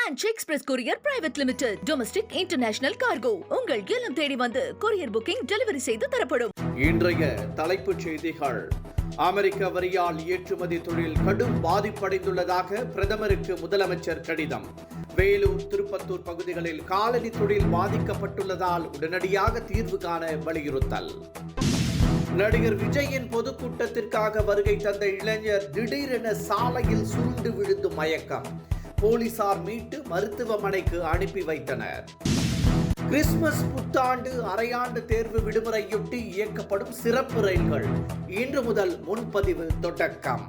Ranch Express Courier Private Limited. Domestic International Cargo. உங்கள் இல்லம் தேடி வந்து கொரியர் புக்கிங் டெலிவரி செய்து தரப்படும். இன்றைய தலைப்புச் செய்திகள். அமெரிக்க வரியால் ஏற்றுமதி தொழில் கடும் பாதிப்படைந்துள்ளதாக பிரதமருக்கு முதலமைச்சர் கடிதம். வேலூர், திருப்பத்தூர் பகுதிகளில் காலனி தொழில் பாதிக்கப்பட்டுள்ளதால் உடனடியாக தீர்வு காண வலியுறுத்தல். நடிகர் விஜயின் பொதுக்கூட்டத்திற்காக வருகை தந்த இளைஞர் திடீரென சாலையில் சுருண்டு விழுந்து மயக்கம். போலீசார் மீட்டு மருத்துவமனைக்கு அனுப்பி வைத்தனர். கிறிஸ்துமஸ், புத்தாண்டு, அரையாண்டு தேர்வு விடுமுறையொட்டி இயக்கப்படும் சிறப்பு ரயில்கள் இன்று முதல் முன்பதிவு தொடக்கம்.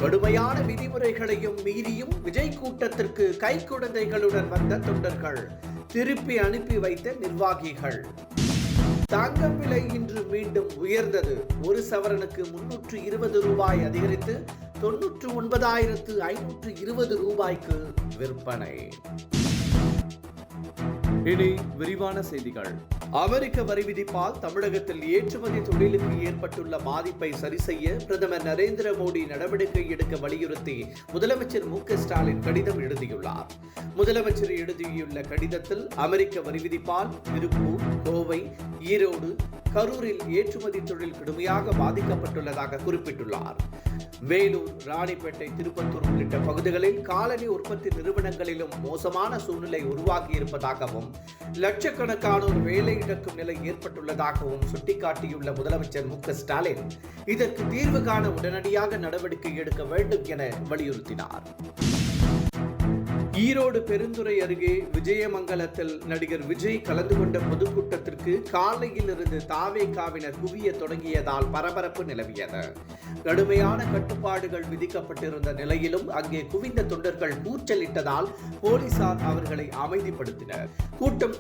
கடுமையான விதிமுறைகளையும் மீறியும் விஜய் கூட்டத்திற்கு கைக்குழந்தைகளுடன் வந்த தொண்டர்கள், திருப்பி அனுப்பி வைத்த நிர்வாகிகள். தங்கம் விலை இன்று மீண்டும் உயர்ந்தது. ஒரு சவரனுக்கு 320 ரூபாய் அதிகரித்து 99,520 ரூபாய்க்கு விற்பனை. இனி விரிவான செய்திகள். அமெரிக்க வரி விதிப்பால் தமிழகத்தில் ஏற்றுமதி தொழிலுக்கு ஏற்பட்டுள்ள பாதிப்பை சரி செய்ய பிரதமர் நரேந்திர மோடி நடவடிக்கை எடுக்க வலியுறுத்தி முதலமைச்சர் மு.க.ஸ்டாலின் கடிதம் எழுதியுள்ளார். முதலமைச்சர் எழுதியுள்ள கடிதத்தில் அமெரிக்க வரி விதிப்பால் திருப்பூர், கோவை, ஈரோடு, கரூரில் ஏற்றுமதி தொழில் கடுமையாக பாதிக்கப்பட்டுள்ளதாக குறிப்பிட்டுள்ளார். வேலூர், ராணிப்பேட்டை, திருப்பத்தூர் உள்ளிட்ட பகுதிகளில் காலனி உற்பத்தி நிறுவனங்களிலும் மோசமான சூழ்நிலை உருவாகியிருப்பதாகவும் லட்சக்கணக்கானோர் வேலை இழக்கும் நிலை ஏற்பட்டுள்ளதாகவும் சுட்டிக்காட்டியுள்ள முதலமைச்சர் மு.க.ஸ்டாலின் இதற்கு தீர்வு காண உடனடியாக நடவடிக்கை எடுக்க வேண்டும் என வலியுறுத்தினார். ஈரோடு பெருந்துறை அருகே விஜயமங்கலத்தில் நடிகர் விஜய் கலந்து கொண்ட பொதுக்கூட்டத்திற்கு காலையில் இருந்து தாவேகாவினர் குவிய தொடங்கியதால் பரபரப்பு நிலவியது. கடுமையான கட்டுப்பாடுகள் விதிக்கப்பட்டிருந்த நிலையிலும் அங்கே குவிந்த தொண்டர்கள் கூச்சலிட்டதால் போலீசார் அவர்களை அமைதிப்படுத்தினர்.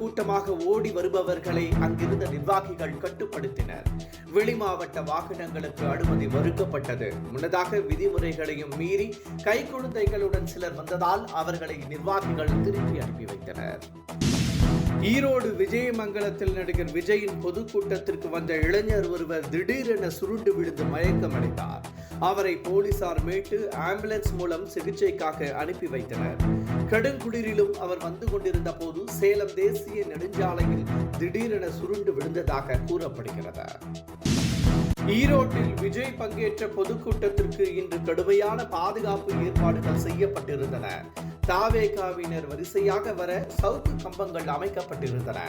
கூட்டமாக ஓடி வருபவர்களை அங்கிருந்த நிர்வாகிகள் கட்டுப்படுத்தினர். வெளிமாவட்ட வாகனங்களுக்கு அனுமதி மறுக்கப்பட்டது. முன்னதாக விதிமுறைகளையும் மீறி கைக்குழந்தைகளுடன் சிலர் வந்ததால் அவர்களை நிர்வாகிகள் திருப்பி அனுப்பி வைத்தனர். ஈரோடு விஜயமங்கலத்தில் நடிகர் விஜயின் பொதுக்கூட்டத்திற்கு வந்த இளைஞர் ஒருவர் திடீரென சுருண்டு விழுந்து மயக்கமடைந்தார். அவரை போலீசார் மீட்டு ஆம்புலன்ஸ் மூலம் சிகிச்சைக்காக அனுப்பி வைத்தனர். கடுங்குளிரிலும் அவர் வந்து கொண்டிருந்த போது சேலம் தேசிய நெடுஞ்சாலையில் திடீரென சுருண்டு விழுந்ததாக கூறப்படுகிறது. ஈரோட்டில் விஜய் பங்கேற்ற பொதுக்கூட்டத்திற்கு இன்று கடுமையான பாதுகாப்பு ஏற்பாடுகள் செய்யப்பட்டிருந்தன. தாவேகாவினர் வரிசையாக வர சவுக்கு கம்பங்கள் அமைக்கப்பட்டிருந்தன.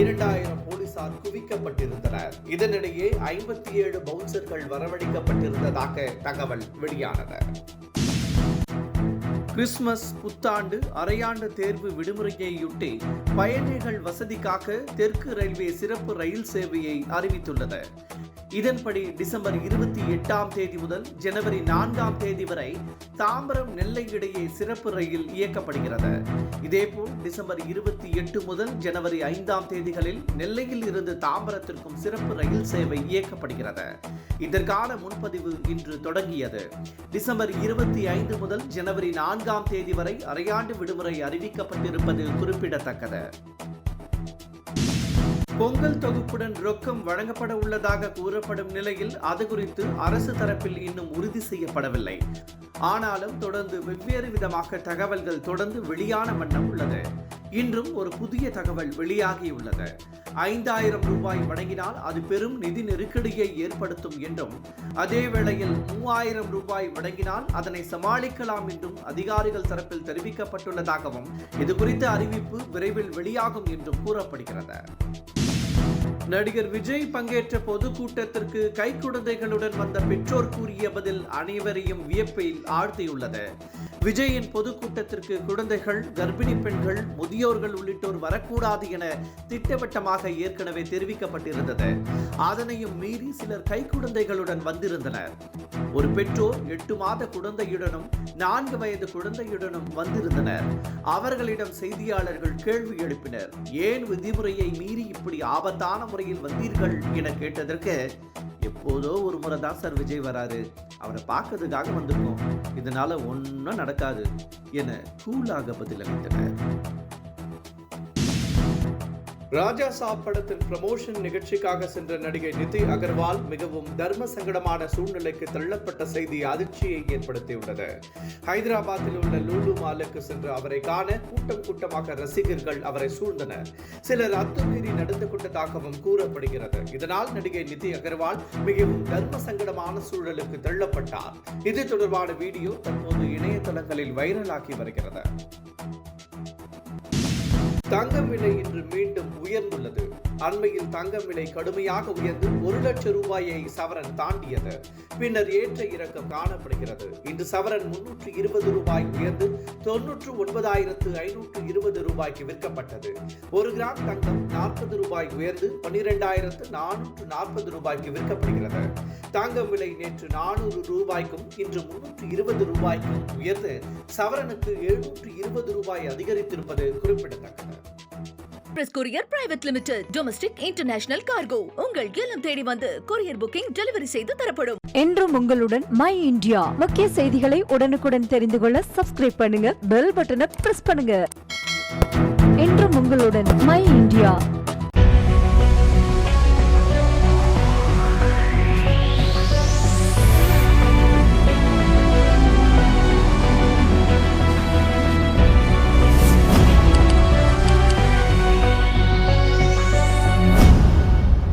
2000 போலீசார் குவிக்கப்பட்டிருந்தனர். இதனிடையே 57 பவுன்சர்கள் வரவழைக்கப்பட்டிருந்ததாக தகவல் வெளியானது. கிறிஸ்துமஸ், புத்தாண்டு, அரையாண்டு தேர்வு விடுமுறையையொட்டி பயணிகள் வசதிக்காக தெற்கு ரயில்வே சிறப்பு ரயில் சேவையை அறிவித்துள்ளது. இதன்படி டிசம்பர் 28ஆம் தேதி முதல் ஜனவரி 4ஆம் தேதி வரை தாம்பரம், நெல்லை இடையே சிறப்பு ரயில் இயக்கப்படுகிறது. இதேபோல் டிசம்பர் 28 முதல் ஜனவரி 5ஆம் தேதிகளில் நெல்லையில் இருந்து தாம்பரத்திற்கும் சிறப்பு ரயில் சேவை இயக்கப்படுகிறது. இதற்கான முன்பதிவு இன்று தொடங்கியது. டிசம்பர் 25 முதல் ஜனவரி 4ஆம் தேதி வரை அரையாண்டு விடுமுறை அறிவிக்கப்பட்டிருப்பது குறிப்பிடத்தக்கது. பொங்கல் தொகுப்புடன் ரொக்கம் வழங்கப்பட உள்ளதாக கூறப்படும் நிலையில் அது குறித்து அரசு தரப்பில் இன்னும் உறுதி செய்யப்படவில்லை. ஆனாலும் தொடர்ந்து வெவ்வேறு விதமாக தகவல்கள் தொடர்ந்து வெளியான வண்ணம் உள்ளது. இன்றும் ஒரு புதிய தகவல் வெளியாகியுள்ளது. 5000 ரூபாய் வழங்கினால் அது பெரும் நிதி நெருக்கடியை ஏற்படுத்தும் என்றும், அதே வேளையில் 3000 ரூபாய் வழங்கினால் அதனை சமாளிக்கலாம் என்றும் அதிகாரிகள் தரப்பில் தெரிவிக்கப்பட்டுள்ளதாகவும் இது குறித்த அறிவிப்பு விரைவில் வெளியாகும் என்றும் கூறப்படுகிறது. நடிகர் விஜய் பங்கேற்ற பொதுக்கூட்டத்திற்கு கைக்குழந்தைகளுடன் வந்த பெற்றோர் கூறிய பதில் அனைவரையும் வியப்பில் ஆழ்த்தியுள்ளது. விஜயின் பொதுக்கூட்டத்திற்கு குழந்தைகள், கர்ப்பிணி பெண்கள், முதியோர்கள் உள்ளிட்டோர் வரக்கூடாது என திட்டவட்டமாக ஏற்கனவே தெரிவிக்கப்பட்டிருந்தது. அதனையும் மீறி சிலர் கைக்குழந்தைகளுடன் வந்திருந்தனர். ஒரு பெற்றோர் 8 மாத குழந்தையுடனும் 4 வயது குழந்தையுடனும் வந்திருந்தனர். அவர்களிடம் செய்தியாளர்கள் கேள்வி எழுப்பினர். ஏன் விதிமுறையை மீறி இப்படி ஆபத்தான முறையில் வந்தீர்கள் என கேட்டதற்கு, எப்போதோ ஒரு முறை தான் சார் விஜய் வராரு, அவரை பார்க்கறதுக்காக வந்திருக்கோம், இதனால ஒன்றும் நடக்காது என கூலாக பதிலளித்தனர். ராஜா சாப் படத்தின் ப்ரமோஷன் நிகழ்ச்சிக்காக சென்ற நடிகை நிதி அகர்வால் மிகவும் தர்ம சங்கடமான சூழ்நிலைக்கு தள்ளப்பட்ட செய்தி அதிர்ச்சியை ஏற்படுத்தியுள்ளது. ஹைதராபாத்தில் உள்ள லூலு மாலுக்கு சென்று அவரை காண கூட்டம் கூட்டமாக ரசிகர்கள் அவரை சூழ்ந்தனர். சிலர் அத்துமீறி நடந்து கொண்டதாகவும் கூறப்படுகிறது. இதனால் நடிகை நிதி அகர்வால் மிகவும் தர்ம சங்கடமான சூழலுக்கு தள்ளப்பட்டார். இது தொடர்பான வீடியோ தற்போது இணையதளங்களில் வைரலாகி வருகிறது. தங்கம் விலை இன்று மீண்டும் உயர்ந்துள்ளது. அண்மையில் தங்கம் விலை கடுமையாக உயர்ந்து 1 லட்சம் ரூபாயை சவரன் தாண்டியது. பின்னர் ஏற்ற இறக்கம் காணப்படுகிறது. இன்று சவரன் 320 ரூபாய் உயர்ந்து 99,520 ரூபாய்க்கு விற்கப்பட்டது. 1 கிராம் தங்கம் 40 ரூபாய் உயர்ந்து 12,440 ரூபாய்க்கு விற்கப்படுகிறது. தங்கம் விலை நேற்று 400 ரூபாய்க்கும் இன்று 320 ரூபாய்க்கும் உயர்ந்து சவரனுக்கு 720 ரூபாய் அதிகரித்திருப்பது குறிப்பிடத்தக்கது. Express Courier Private Limited, Domestic International Cargo. உங்கள் இல்லம் தேடி வந்து கொரியர் புக்கிங் டெலிவரி செய்து தரப்படும். என்றும் உங்களுடன் மை இந்தியா. முக்கிய செய்திகளை உடனுக்குடன் தெரிந்து கொள்ள சப்ஸ்கிரைப் பண்ணுங்க, பெல் பட்டனை பிரஸ் பண்ணுங்க. என்றும் உங்களுடன் மை இந்தியா.